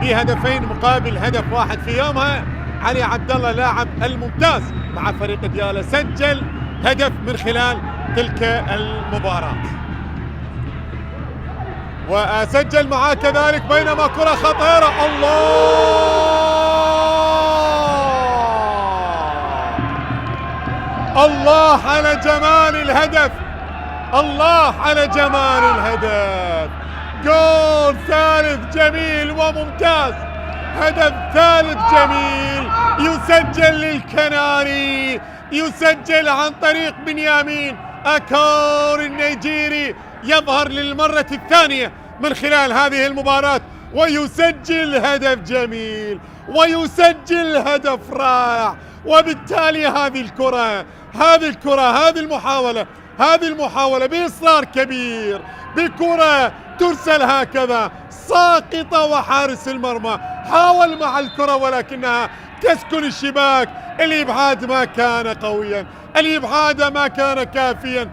بهدفين مقابل هدف واحد. في يومها علي عبد الله لاعب الممتاز مع فريق ديالا سجل هدف من خلال تلك المباراة، وسجل معاه كذلك، بينما كرة خطيرة. الله على جمال الهدف، الله على جمال الهدف. جول ثالث جميل وممتاز، هدف ثالث جميل يسجل للكناري، يسجل عن طريق بنيامين أكور النيجيري، يظهر للمرة الثانية من خلال هذه المباراة ويسجل هدف جميل ويسجل هدف رائع. وبالتالي هذه المحاولة بإصرار كبير، بكرة ترسل هكذا ساقطة، وحارس المرمى حاول مع الكرة ولكنها تسكن الشباك. الإبعاد ما كان قويا، الإبعاد ما كان كافيا.